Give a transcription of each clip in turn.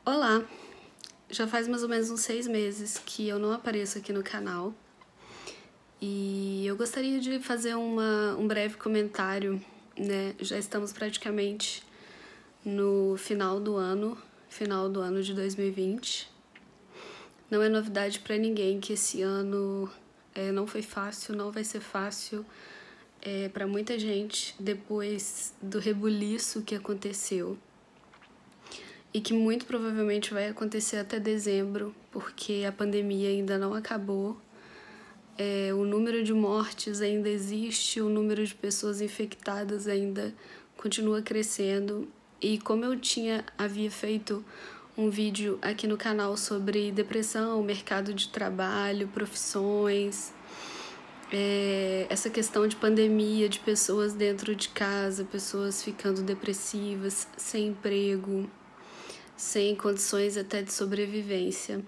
Olá! Já faz mais ou menos uns 6 meses que eu não apareço aqui no canal e eu gostaria de fazer um breve comentário, né? Já estamos praticamente no final do ano de 2020. Não é novidade para ninguém que esse ano não foi fácil, não vai ser fácil para muita gente depois do rebuliço que aconteceu. E que muito provavelmente vai acontecer até dezembro, porque a pandemia ainda não acabou. O número de mortes ainda existe, o número de pessoas infectadas ainda continua crescendo. E como eu havia feito um vídeo aqui no canal sobre depressão, mercado de trabalho, profissões, essa questão de pandemia, de pessoas dentro de casa, pessoas ficando depressivas, sem emprego, sem condições até de sobrevivência.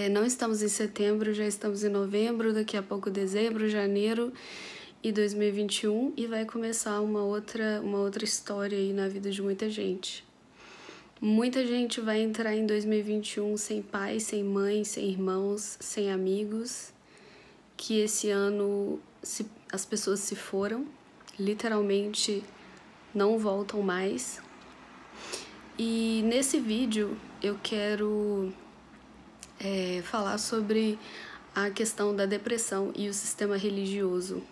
Não estamos em setembro, já estamos em novembro, daqui a pouco dezembro, janeiro e 2021 e vai começar uma outra história aí na vida de muita gente. Muita gente vai entrar em 2021 sem pai, sem mãe, sem irmãos, sem amigos, que esse ano as pessoas se foram, literalmente não voltam mais. E nesse vídeo eu quero falar sobre a questão da depressão e o sistema religioso.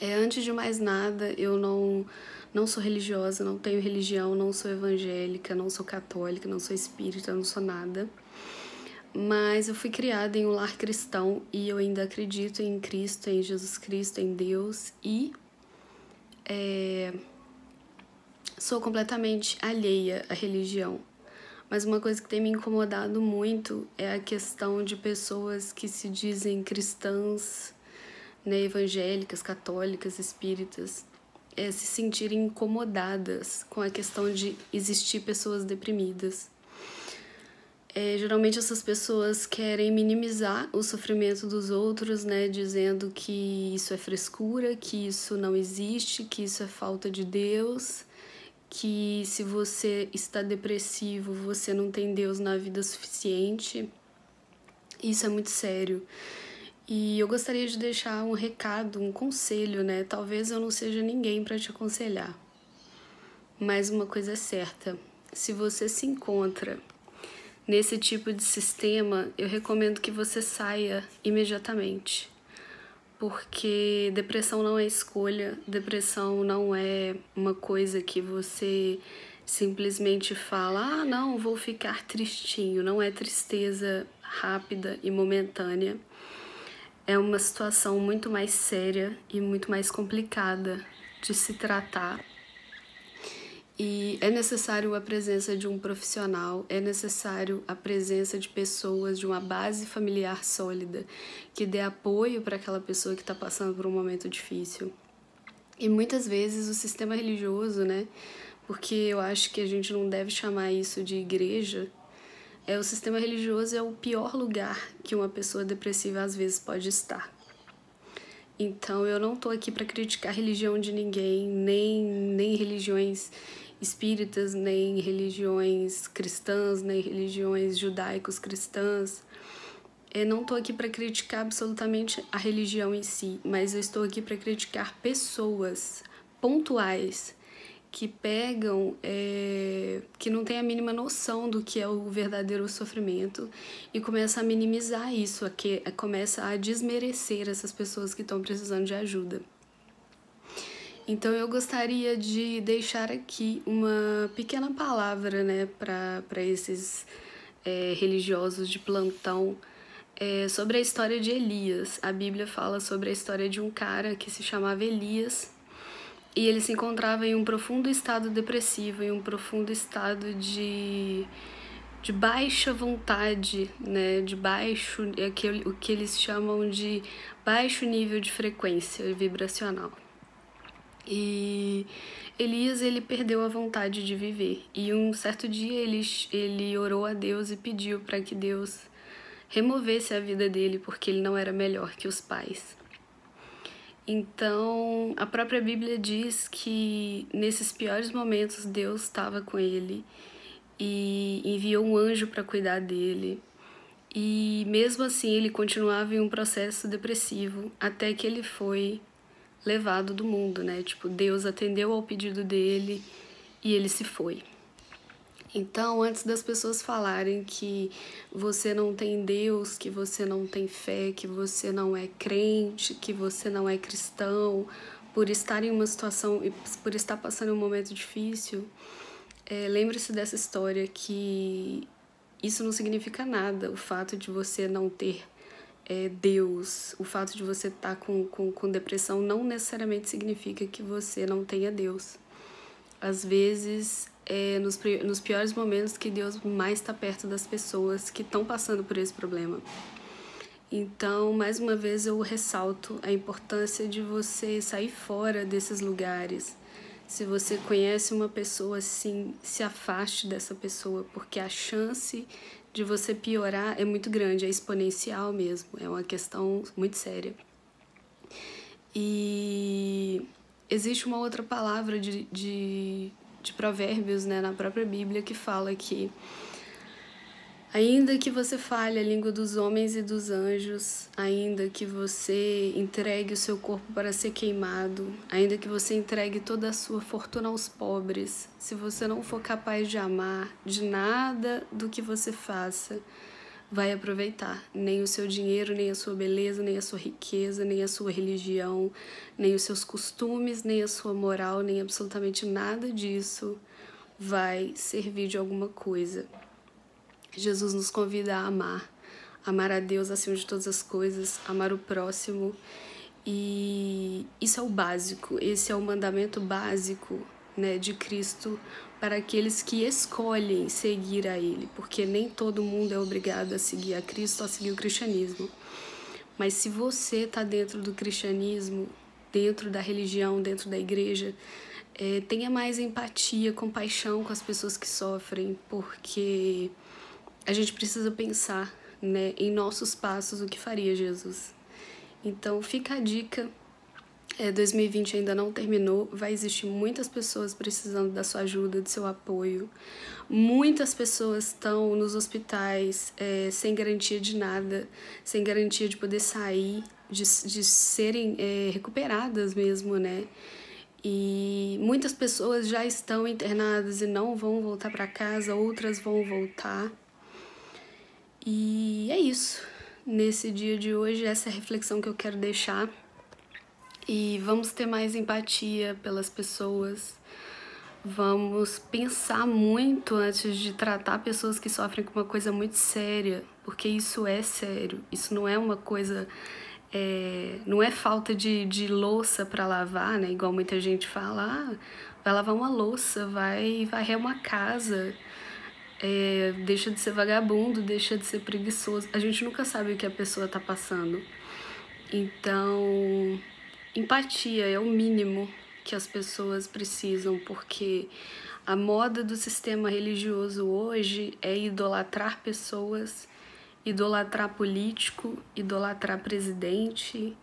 Antes de mais nada, eu não sou religiosa, não tenho religião, não sou evangélica, não sou católica, não sou espírita, não sou nada. Mas eu fui criada em um lar cristão e eu ainda acredito em Cristo, em Jesus Cristo, em Deus e sou completamente alheia à religião. Mas uma coisa que tem me incomodado muito é a questão de pessoas que se dizem cristãs, né, evangélicas, católicas, espíritas, se sentirem incomodadas com a questão de existir pessoas deprimidas. Geralmente essas pessoas querem minimizar o sofrimento dos outros, né, dizendo que isso é frescura, que isso não existe, que isso é falta de Deus, que se você está depressivo, você não tem Deus na vida suficiente. Isso é muito sério. E eu gostaria de deixar um recado, um conselho, né? Talvez eu não seja ninguém para te aconselhar. Mas uma coisa é certa, se você se encontra nesse tipo de sistema, eu recomendo que você saia imediatamente. Porque depressão não é escolha, depressão não é uma coisa que você simplesmente fala, não, vou ficar tristinho. Não é tristeza rápida e momentânea. É uma situação muito mais séria e muito mais complicada de se tratar. E é necessário a presença de um profissional, é necessário a presença de pessoas, de uma base familiar sólida, que dê apoio para aquela pessoa que está passando por um momento difícil. E muitas vezes o sistema religioso, né, porque eu acho que a gente não deve chamar isso de igreja, o sistema religioso é o pior lugar que uma pessoa depressiva às vezes pode estar. Então eu não estou aqui para criticar a religião de ninguém, nem religiões espíritas, nem religiões cristãs, nem religiões judaicos cristãs. Eu não estou aqui para criticar absolutamente a religião em si, mas eu estou aqui para criticar pessoas pontuais que pegam, que não têm a mínima noção do que é o verdadeiro sofrimento e começa a minimizar isso, começa a desmerecer essas pessoas que estão precisando de ajuda. Então eu gostaria de deixar aqui uma pequena palavra, né, para esses religiosos de plantão, sobre a história de Elias. A Bíblia fala sobre a história de um cara que se chamava Elias e ele se encontrava em um profundo estado depressivo, em um profundo estado de baixa vontade, né, de baixo, o que eles chamam de baixo nível de frequência vibracional. E Elias, ele perdeu a vontade de viver. E um certo dia ele orou a Deus e pediu para que Deus removesse a vida dele, porque ele não era melhor que os pais. Então, a própria Bíblia diz que nesses piores momentos Deus estava com ele e enviou um anjo para cuidar dele. E mesmo assim ele continuava em um processo depressivo até que ele foi levado do mundo, né? Tipo, Deus atendeu ao pedido dele e ele se foi. Então, antes das pessoas falarem que você não tem Deus, que você não tem fé, que você não é crente, que você não é cristão, por estar em uma situação e por estar passando um momento difícil, lembre-se dessa história, que isso não significa nada. O fato de você não ter Deus, o fato de você estar com depressão não necessariamente significa que você não tenha Deus. Às vezes, nos piores momentos que Deus mais está perto das pessoas que estão passando por esse problema. Então, mais uma vez, eu ressalto a importância de você sair fora desses lugares. Se você conhece uma pessoa assim, se afaste dessa pessoa, porque a chance de você piorar é muito grande, é exponencial mesmo, é uma questão muito séria. E existe uma outra palavra de Provérbios, né, na própria Bíblia, que fala que ainda que você fale a língua dos homens e dos anjos, ainda que você entregue o seu corpo para ser queimado, ainda que você entregue toda a sua fortuna aos pobres, se você não for capaz de amar, de nada do que você faça vai aproveitar. Nem o seu dinheiro, nem a sua beleza, nem a sua riqueza, nem a sua religião, nem os seus costumes, nem a sua moral, nem absolutamente nada disso vai servir de alguma coisa. Jesus nos convida a amar a Deus acima de todas as coisas, amar o próximo, e isso é o básico, esse é o mandamento básico, né, de Cristo para aqueles que escolhem seguir a Ele, porque nem todo mundo é obrigado a seguir a Cristo, a seguir o cristianismo. Mas se você está dentro do cristianismo, dentro da religião, dentro da igreja, tenha mais empatia, compaixão com as pessoas que sofrem, porque a gente precisa pensar, né, em nossos passos o que faria Jesus. Então fica a dica, 2020 ainda não terminou, vai existir muitas pessoas precisando da sua ajuda, do seu apoio. Muitas pessoas estão nos hospitais sem garantia de nada, sem garantia de poder sair, de serem recuperadas mesmo, né? E muitas pessoas já estão internadas e não vão voltar para casa, outras vão voltar. E é isso. Nesse dia de hoje, essa é a reflexão que eu quero deixar. E vamos ter mais empatia pelas pessoas. Vamos pensar muito antes de tratar pessoas que sofrem com uma coisa muito séria, porque isso é sério. Isso não é uma coisa... não é falta de louça para lavar, né? Igual muita gente fala, vai lavar uma louça, vai varrer uma casa... deixa de ser vagabundo, deixa de ser preguiçoso. A gente nunca sabe o que a pessoa tá passando. Então, empatia é o mínimo que as pessoas precisam, porque a moda do sistema religioso hoje é idolatrar pessoas, idolatrar político, idolatrar presidente,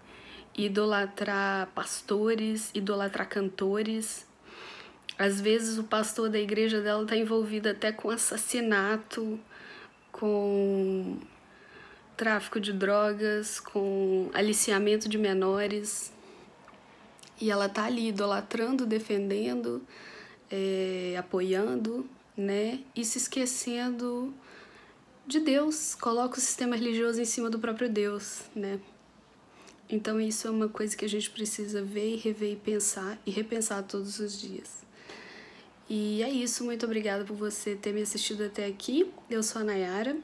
idolatrar pastores, idolatrar cantores. Às vezes o pastor da igreja dela está envolvido até com assassinato, com tráfico de drogas, com aliciamento de menores. E ela tá ali idolatrando, defendendo, apoiando, né? E se esquecendo de Deus. Coloca o sistema religioso em cima do próprio Deus, né? Então isso é uma coisa que a gente precisa ver e rever e pensar e repensar todos os dias. E é isso, muito obrigada por você ter me assistido até aqui. Eu sou a Nayara.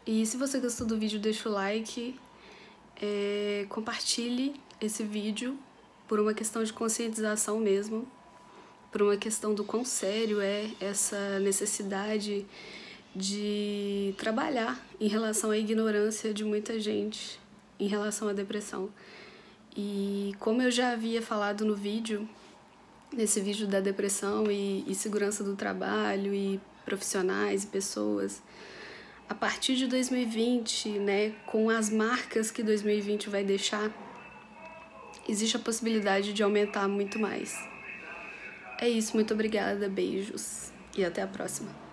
E se você gostou do vídeo, deixa o like, compartilhe esse vídeo por uma questão de conscientização mesmo, por uma questão do quão sério é essa necessidade de trabalhar em relação à ignorância de muita gente em relação à depressão. E como eu já havia falado no vídeo, nesse vídeo da depressão e segurança do trabalho e profissionais e pessoas, a partir de 2020, né, com as marcas que 2020 vai deixar, existe a possibilidade de aumentar muito mais. É isso, muito obrigada, beijos e até a próxima.